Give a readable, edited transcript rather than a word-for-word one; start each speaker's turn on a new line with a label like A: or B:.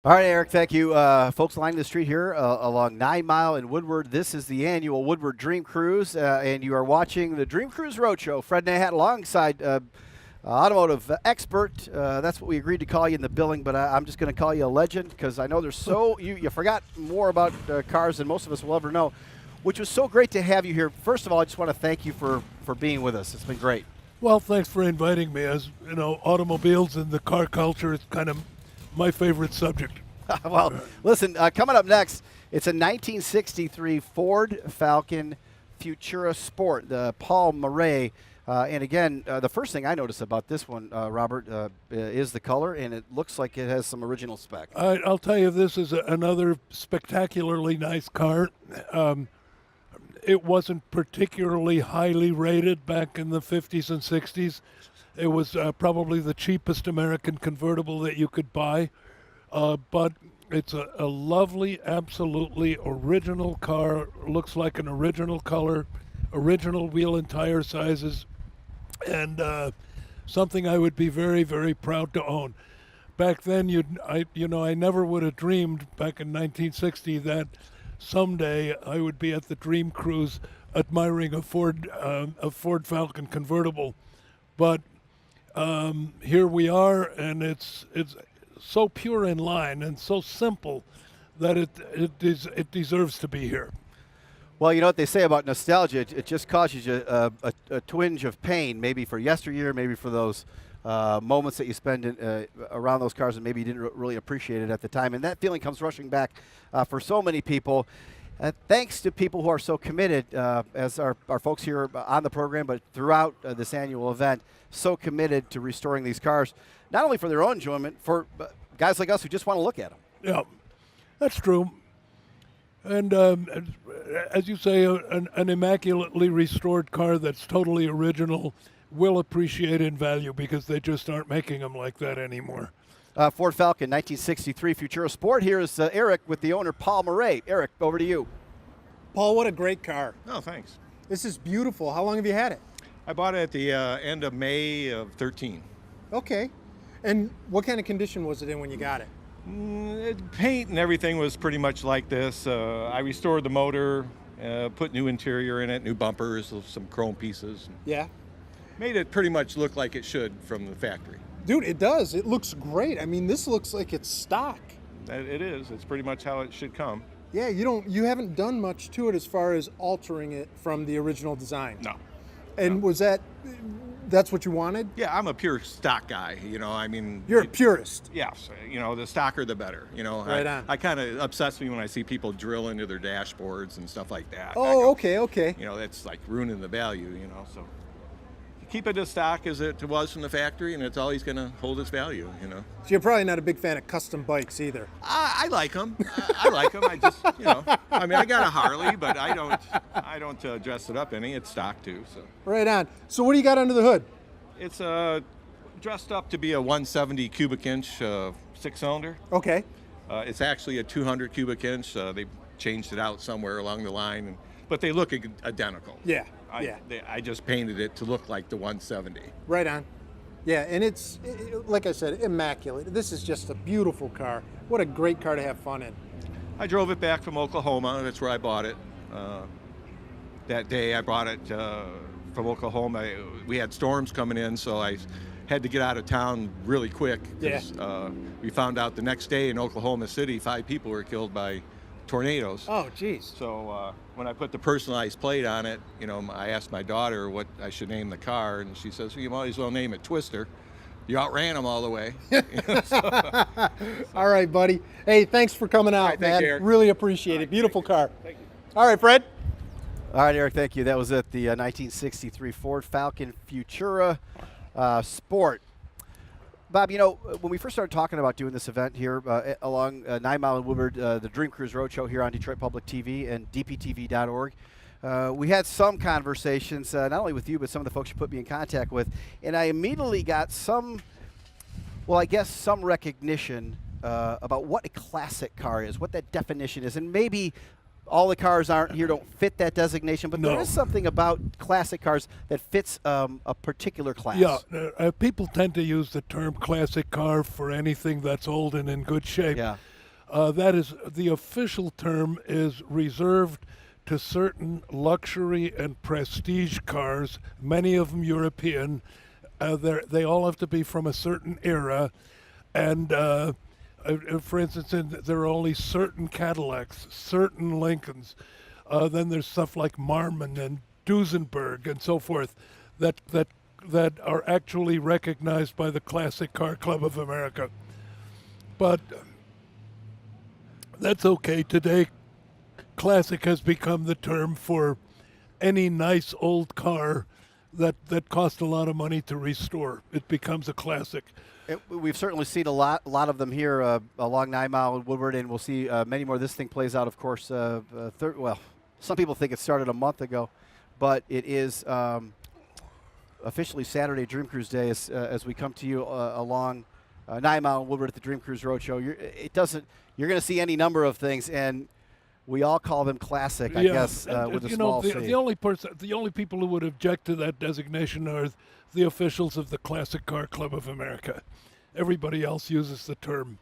A: All right, Eric, thank you. Folks lining the street here along 9 Mile and Woodward. This is the annual Woodward Dream Cruise, and you are watching the Dream Cruise Roadshow. Fred Nahat alongside automotive expert. That's what we agreed to call you in the billing, but I'm just going to call you a legend because I know there's you forgot more about cars than most of us will ever know, which was so great to have you here. First of all, I just want to thank you for being with us. It's been great.
B: Well, thanks for inviting me. As you know, automobiles and the car culture is kind of my favorite subject.
A: Well, listen, coming up next, it's a 1963 Ford Falcon Futura Sport, the Paul Murray. And again, the first thing I notice about this one, Robert, is the color, and it looks like it has some original spec.
B: I'll tell you, this is another spectacularly nice car. It wasn't particularly highly rated back in the 50s and 60s. It was probably the cheapest American convertible that you could buy. But it's a lovely, absolutely original car. Looks like an original color, original wheel and tire sizes, and something I would be very, very proud to own. Back then, I never would have dreamed back in 1960 that someday I would be at the Dream Cruise admiring a Ford Falcon convertible. But here we are, and it's so pure in line and so simple that it deserves to be here.
A: Well, you know what they say about nostalgia, it just causes you a twinge of pain, maybe for yesteryear, maybe for those moments that you spend around those cars and maybe you didn't really appreciate it at the time. And that feeling comes rushing back for so many people. Thanks to people who are so committed, as our folks here on the program, but throughout this annual event, so committed to restoring these cars, not only for their own enjoyment, for guys like us who just want to look at them.
B: Yeah, that's true. And as you say, an immaculately restored car that's totally original will appreciate in value because they just aren't making them like that anymore.
A: Ford Falcon 1963 Futura Sport. Here is Eric with the owner, Paul Murray. Eric, over to you.
C: Paul, what a great car.
D: Oh, thanks.
C: This is beautiful. How long have you had it?
D: I bought it at the end of May of 13.
C: Okay. And what kind of condition was it in when you got it?
D: Paint and everything was pretty much like this. I restored the motor, put new interior in it, new bumpers, some chrome pieces.
C: Yeah.
D: Made it pretty much look like it should from the factory.
C: Dude, it does. It looks great. I mean, this looks like it's stock.
D: It is. It's pretty much how it should come.
C: Yeah, you haven't done much to it as far as altering it from the original design.
D: No.
C: And
D: No.
C: that's what you wanted?
D: Yeah, I'm a pure stock guy. I mean.
C: You're a purist.
D: Yes. The stocker, the better.
C: Right on.
D: I kind of upsets me when I see people drill into their dashboards and stuff like that.
C: Oh, okay.
D: That's like ruining the value, so. Keep it as stock as it was from the factory, and it's always going to hold its value,
C: So you're probably not a big fan of custom bikes either.
D: I like them. I like them. I just, I mean, I got a Harley, but I don't dress it up any. It's stock too. So.
C: Right on. So what do you got under the hood?
D: It's dressed up to be a 170 cubic inch six-cylinder.
C: Okay.
D: It's actually a 200 cubic inch. They changed it out somewhere along the line, but they look identical.
C: Yeah.
D: I just painted it to look like the 170.
C: Right on. Yeah, and it's, like I said, immaculate. This is just a beautiful car. What a great car to have fun in.
D: I drove it back from Oklahoma. That's where I bought it. That day I bought it from Oklahoma. We had storms coming in, so I had to get out of town really quick.
C: Yeah.
D: We found out the next day in Oklahoma City, 5 people were killed by tornadoes.
C: Oh, geez.
D: So when I put the personalized plate on it, I asked my daughter what I should name the car, and she says, well, you might as well name it Twister. You outran them all the way.
C: All right, buddy. Hey, thanks for coming out,
D: right,
C: man.
D: you, Eric.
C: Really appreciate it. Beautiful car. Thank you. All right, Fred.
A: All right, Eric, thank you. That was at the 1963 Ford Falcon Futura Sport. Bob, when we first started talking about doing this event here along 9 Mile and Woodward, the Dream Cruise Roadshow here on Detroit Public TV and dptv.org, we had some conversations, not only with you, but some of the folks you put me in contact with, and I immediately got some recognition about what a classic car is, what that definition is, and maybe all the cars aren't here don't fit that designation, but there
B: No.
A: is something about classic cars that fits a particular class.
B: Yeah, people tend to use the term classic car for anything that's old and in good shape.
A: Yeah.
B: That is, the official term is reserved to certain luxury and prestige cars, many of them European. They all have to be from a certain era. And for instance, there are only certain Cadillacs, certain Lincolns. Then there's stuff like Marmon and Duesenberg and so forth that are actually recognized by the Classic Car Club of America. But that's okay. Today, classic has become the term for any nice old car that cost a lot of money to restore. It becomes a classic.
A: We've certainly seen a lot of them here along 9 Mile and Woodward, and we'll see many more. This thing plays out, of course, well, some people think it started a month ago, but it is officially Saturday Dream Cruise Day as we come to you along 9 Mile and Woodward at the Dream Cruise Roadshow. You're going to see any number of things, and we all call them classic, I guess, with a small c.
B: The only people who would object to that designation are the officials of the Classic Car Club of America. Everybody else uses the term.